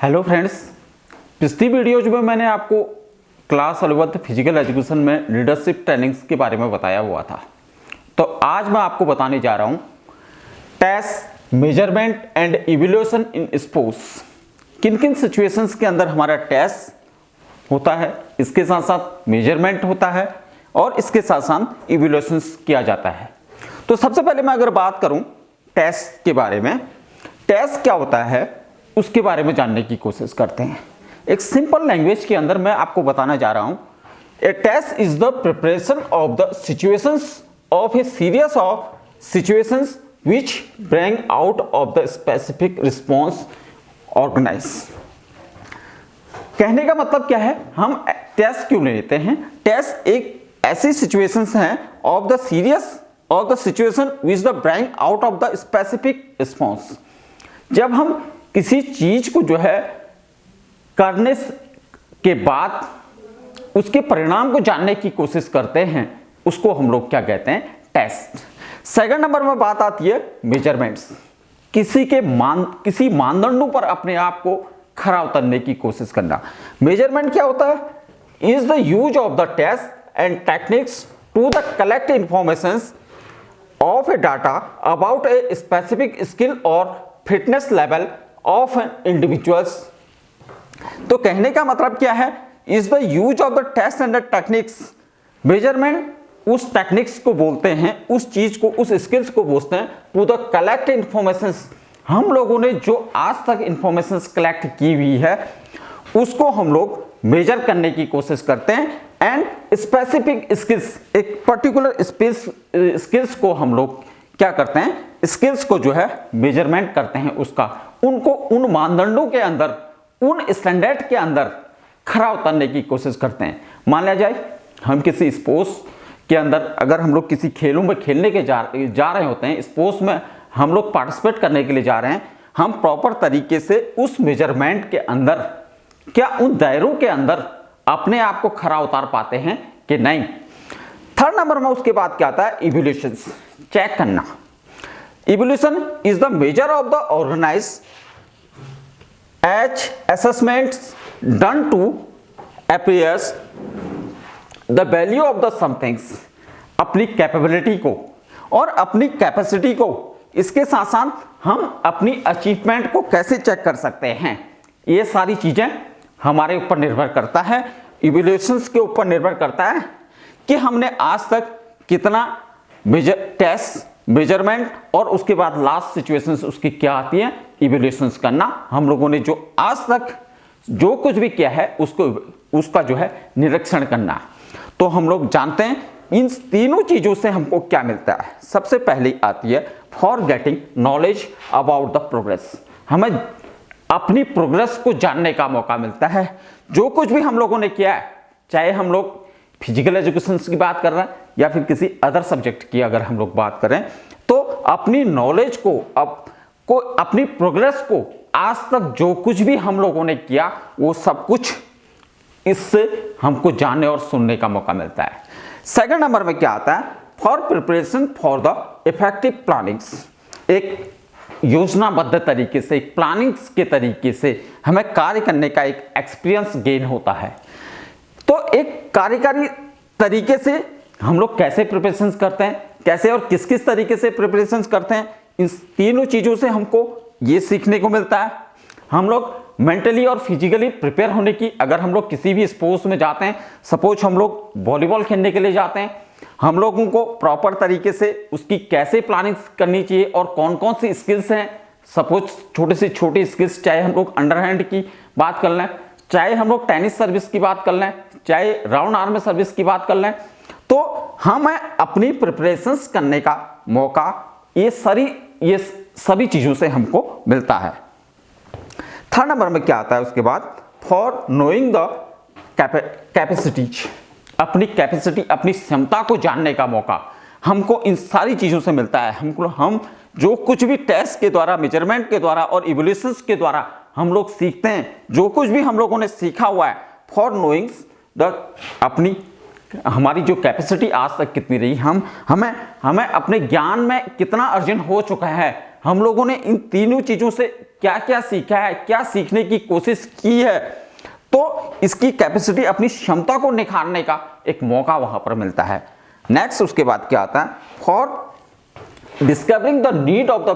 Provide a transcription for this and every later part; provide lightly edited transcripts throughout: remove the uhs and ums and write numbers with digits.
Hello friends, पिछली videos में मैंने आपको क्लास 11th फिजिकल एजुकेशन में लीडरशिप ट्रेनिंग्स के बारे में बताया हुआ था। तो आज मैं आपको बताने जा रहा हूँ test, measurement and evaluation in sports. किन किन सिचुएशंस के अंदर हमारा टेस्ट होता है, इसके साथ साथ मेजरमेंट होता है और इसके साथ साथ इवैल्यूएशन किया जाता है। तो सबसे पहले मैं अगर बात करूँ टेस्ट के बारे में, टेस्ट क्या होता है उसके बारे में जानने की कोशिश करते हैं। एक सिंपल लैंग्वेज के अंदर मैं आपको बताना जा रहा हूं, a test is the preparation of the situations of a series of situations which bring out of the specific response organise. कहने का मतलब क्या है, हम टेस्ट क्यों लेते हैं? टेस्ट एक ऐसी सिचुएशंस हैं of the series of the situation which the bring out of the specific response. जब हम किसी चीज को जो है करने के बाद उसके परिणाम को जानने की कोशिश करते हैं, उसको हम लोग क्या कहते हैं? टेस्ट। सेकंड नंबर में बात आती है मेजरमेंट्स। किसी मानदंडों पर अपने आप को खरा उतरने की कोशिश करना। मेजरमेंट क्या होता है? Is the use of the test and techniques to the collect information of a data about a specific skill और fitness level of an individuals. तो कहने का मतलब क्या है? Is the use of the test and the techniques. Measurement उस techniques को बोलते हैं, उस चीज को, उस स्किल्स को बोलते हैं टू द कलेक्ट इंफॉर्मेशन। हम लोगों ने जो आज तक इंफॉर्मेशन कलेक्ट की हुई है उसको हम लोग मेजर करने की कोशिश करते हैं। एंड स्पेसिफिक स्किल्स, एक पर्टिकुलर स्किल्स को हम लोग क्या करते हैं? स्किल्स को जो है मेजरमेंट करते हैं, उसका उनको उन मानदंडों के अंदर, उन स्टैंडर्ड के अंदर खरा उतरने की कोशिश करते हैं। मान लिया जाए हम किसी स्पोर्ट्स के अंदर, अगर हम लोग किसी खेलों में खेलने के जा रहे होते हैं, स्पोर्ट्स में हम लोग पार्टिसिपेट करने के लिए जा रहे हैं, हम प्रॉपर तरीके से उस मेजरमेंट के अंदर, क्या उन दायरों के अंदर अपने आप को खरा उतार पाते हैं कि नहीं। थर्ड नंबर में उसके बाद क्या आता है? इवैल्यूएशन, चेक करना। Evaluation is the measure of the organized assessments done to appraise the value of the some things। अपनी कैपेबिलिटी को और अपनी कैपेसिटी को, इसके साथ साथ हम अपनी अचीवमेंट को कैसे चेक कर सकते हैं, ये सारी चीजें हमारे ऊपर निर्भर करता है। इवैल्यूएशंस के ऊपर निर्भर करता है कि हमने आज तक कितना टेस्ट, मेजरमेंट और उसके बाद लास्ट सिचुएशंस उसकी क्या आती है? इवैल्यूएशंस करना। हम लोगों ने जो आज तक जो कुछ भी किया है उसका जो है निरीक्षण करना। तो हम लोग जानते हैं इन तीनों चीजों से हमको क्या मिलता है। सबसे पहले आती है for getting knowledge about the progress. हमें अपनी प्रोग्रेस को जानने का मौका मिलता है। जो कुछ भी हम लोगों ने किया है, चाहे हम लोग फिजिकल एजुकेशन की बात कर रहे हैं या फिर किसी अदर सब्जेक्ट की अगर हम लोग बात करें, तो अपनी नॉलेज को, अपनी प्रोग्रेस को, आज तक जो कुछ भी हम लोगों ने किया वो सब कुछ इससे हमको जानने और सुनने का मौका मिलता है। सेकंड नंबर में क्या आता है? For preparation for the effective plannings. एक योजनाबद्ध तरीके से, एक प्लानिंग्स के तरीके से हमें कार्य करने का एक एक्सपीरियंस गेन होता है। तो एक कार्यकारी तरीके से हम लोग कैसे प्रिपरेशंस करते हैं, कैसे और किस किस तरीके से प्रिपरेशंस करते हैं, इन तीनों चीजों से हमको ये सीखने को मिलता है। हम लोग मेंटली और फिजिकली प्रिपेयर होने की, अगर हम लोग किसी भी स्पोर्ट्स में जाते हैं, सपोज हम लोग वॉलीबॉल खेलने के लिए जाते हैं, हम लोगों को प्रॉपर तरीके से उसकी कैसे प्लानिंग करनी चाहिए और कौन कौन सी स्किल्स हैं। सपोज छोटी से छोटी स्किल्स, चाहे हम लोग अंडरहैंड की बात कर लें, चाहे हम लोग टेनिस सर्विस की बात कर लें, चाहे राउंड आर्म सर्विस की बात कर लें, तो हमें अपनी प्रिपरेशंस करने का मौका ये सभी चीजों से हमको मिलता है। थर्ड नंबर में क्या आता है उसके बाद? For knowing the capacities. अपनी कैपेसिटी, अपनी क्षमता को जानने का मौका हमको इन सारी चीजों से मिलता है। हम जो कुछ भी टेस्ट के द्वारा, मेजरमेंट के द्वारा और इवैल्यूएशंस के द्वारा हम लोग सीखते हैं, जो कुछ भी हम लोगों ने सीखा हुआ है, फॉर नोइंग द, अपनी हमारी जो कैपेसिटी आज तक कितनी रही, हमें अपने ज्ञान में कितना अर्जन हो चुका है, हम लोगों ने इन तीनों चीजों से क्या क्या सीखा है, क्या सीखने की कोशिश की है, तो इसकी कैपेसिटी, अपनी क्षमता को निखारने का एक मौका वहां पर मिलता है। नेक्स्ट उसके बाद क्या आता है, for discovering the need of the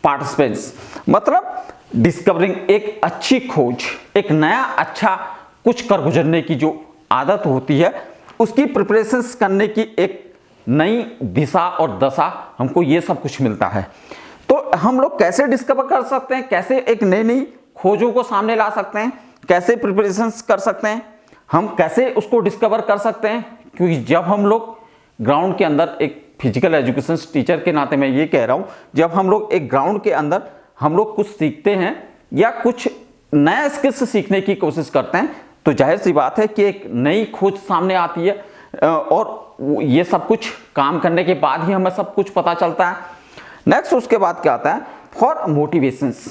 participants, मतलब डिस्कवरिंग एक अच्छी खोज, एक नया अच्छा कुछ कर गुजरने की जो आदत होती है, उसकी प्रिपरेशंस करने की एक नई दिशा और दशा हमको ये सब कुछ मिलता है। तो हम लोग कैसे डिस्कवर कर सकते हैं, कैसे एक नई नई खोजों को सामने ला सकते हैं, कैसे प्रिपरेशंस कर सकते हैं, हम कैसे उसको डिस्कवर कर सकते हैं, क्योंकि जब हम लोग ग्राउंड के अंदर, एक फिजिकल एजुकेशन टीचर के नाते मैं ये कह रहा हूँ, जब हम लोग एक ग्राउंड के अंदर हम लोग कुछ सीखते हैं या कुछ नया स्किल्स सीखने की कोशिश करते हैं, तो जाहिर सी बात है कि एक नई खोज सामने आती है, और ये सब कुछ काम करने के बाद ही हमें सब कुछ पता चलता है। नेक्स्ट उसके बाद क्या आता है, फॉर मोटिवेशंस,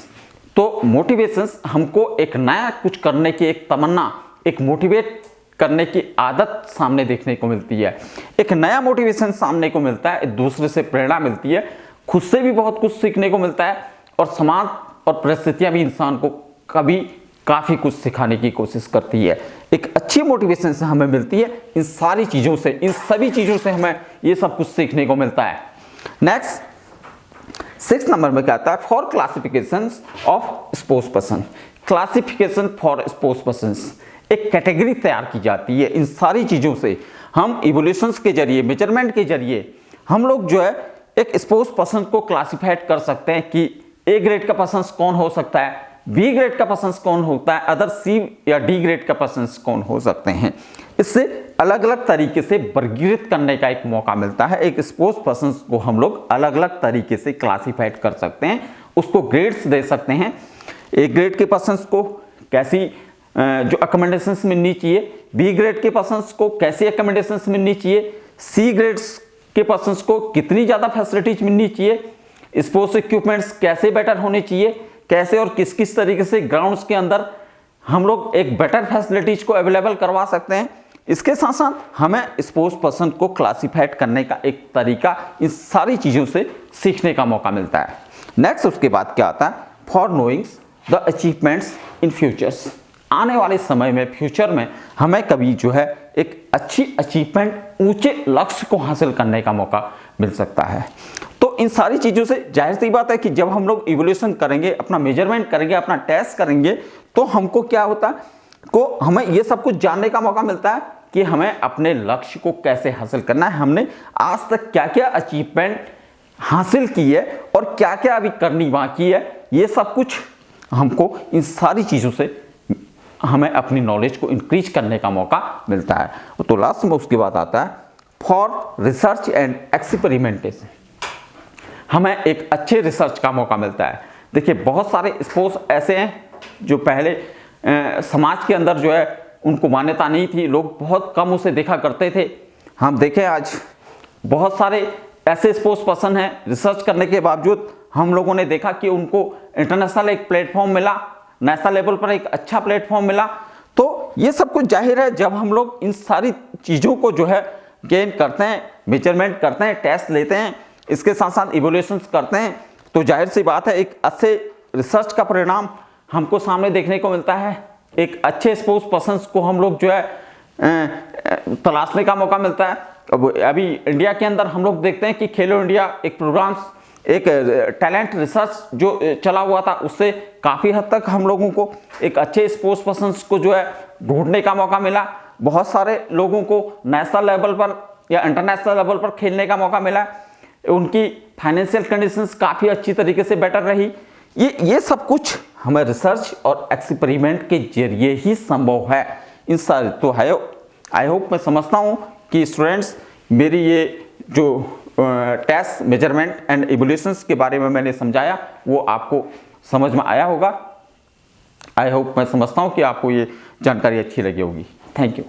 तो मोटिवेशंस हमको एक नया कुछ करने की एक तमन्ना, एक मोटिवेट करने की आदत सामने देखने को मिलती है, एक नया मोटिवेशन सामने को मिलता है, एक दूसरे से प्रेरणा मिलती है, खुद से भी बहुत कुछ सीखने को मिलता है, और समाज और परिस्थितियां भी इंसान को कभी काफी कुछ सिखाने की कोशिश करती है। एक अच्छी मोटिवेशन से हमें मिलती है, इन सारी चीजों से, इन सभी चीजों से हमें ये सब कुछ सीखने को मिलता है। नेक्स्ट 6 नंबर में क्या आता है, for classification of sports person, classification for sports person, एक कैटेगरी तैयार की जाती है। इन सारी चीजों से हम इवोल्यूशंस के जरिए, मेजरमेंट के जरिए हम लोग जो है एक स्पोर्ट्स पर्सन को क्लासिफाइड कर सकते हैं कि ए ग्रेड का पर्सन कौन हो सकता है, बी ग्रेड का पर्सन कौन होता है, अदर सी या डी ग्रेड का पर्सन कौन हो सकते हैं। इससे अलग अलग तरीके से वर्गीकृत करने का एक मौका मिलता है। एक स्पोर्ट्स पर्सन को हम लोग अलग अलग तरीके से क्लासिफाइड कर सकते हैं, उसको ग्रेड्स दे सकते हैं। ए ग्रेड के पर्सन को कैसी जो अकोमोडेशंस मिलनी चाहिए, बी ग्रेड के पर्सन्स को कैसी अकोमोडेशंस मिलनी चाहिए, सी ग्रेड्स के पर्सन्स को कितनी ज़्यादा फैसिलिटीज मिलनी चाहिए, स्पोर्ट्स इक्विपमेंट्स कैसे बेटर होने चाहिए, कैसे और किस किस तरीके से ग्राउंड्स के अंदर हम लोग एक बेटर फैसिलिटीज को अवेलेबल करवा सकते हैं। इसके साथ साथ हमें स्पोर्ट्स पर्सन को क्लासिफाइड करने का एक तरीका इन सारी चीज़ों से सीखने का मौका मिलता है। नेक्स्ट उसके बाद क्या आता है, for knowing the achievements in futures, आने वाले समय में, फ्यूचर में हमें कभी जो है एक अच्छी अचीवमेंट, ऊंचे लक्ष्य को हासिल करने का मौका मिल सकता है। तो इन सारी चीज़ों से जाहिर सी बात है कि जब हम लोग इवोल्यूशन करेंगे, अपना मेजरमेंट करेंगे, अपना टेस्ट करेंगे, तो हमको क्या होता है, को हमें ये सब कुछ जानने का मौका मिलता है कि हमें अपने लक्ष्य को कैसे हासिल करना है, हमने आज तक क्या क्या अचीवमेंट हासिल की है और क्या क्या अभी करनी बाकी है। ये सब कुछ हमको इन सारी चीज़ों से हमें अपनी नॉलेज को इंक्रीज करने का मौका मिलता है। तो लास्ट में उसके बाद आता है फॉर रिसर्च एंड एक्सपेरिमेंटेशन, हमें एक अच्छे रिसर्च का मौका मिलता है। देखिए बहुत सारे स्पोर्ट्स ऐसे हैं जो पहले समाज के अंदर जो है उनको मान्यता नहीं थी, लोग बहुत कम उसे देखा करते थे। हम देखें आज बहुत सारे ऐसे स्पोर्ट्स पर्सन हैं, रिसर्च करने के बावजूद हम लोगों ने देखा कि उनको इंटरनेशनल एक प्लेटफॉर्म मिला, नेशनल लेवल पर एक अच्छा प्लेटफॉर्म मिला। तो ये सब कुछ जाहिर है जब हम लोग इन सारी चीज़ों को जो है गेन करते हैं, मेजरमेंट करते हैं, टेस्ट लेते हैं, इसके साथ साथ इवोल्यूशंस करते हैं, तो जाहिर सी बात है एक अच्छे रिसर्च का परिणाम हमको सामने देखने को मिलता है। एक अच्छे स्पोर्ट्स पर्सन को हम लोग जो है तलाशने का मौका मिलता है। अभी इंडिया के अंदर हम लोग देखते हैं कि खेलो इंडिया एक प्रोग्राम्स, एक टैलेंट रिसर्च जो चला हुआ था, उससे काफ़ी हद तक हम लोगों को एक अच्छे स्पोर्ट्स पर्सन को जो है ढूंढने का मौका मिला। बहुत सारे लोगों को नेशनल लेवल पर या इंटरनेशनल लेवल पर खेलने का मौका मिला। उनकी फाइनेंशियल कंडीशंस काफ़ी अच्छी तरीके से बेटर रही। ये सब कुछ हमें रिसर्च और एक्सपेरिमेंट के जरिए ही संभव है। इन सारे तो है, आई होप मैं समझता हूँ कि स्टूडेंट्स मेरी ये जो टेस्ट, मेजरमेंट एंड इवोल्यूशंस के बारे में मैंने समझाया वो आपको समझ में आया होगा। आई होप मैं समझता हूँ कि आपको ये जानकारी अच्छी लगी होगी। Thank you.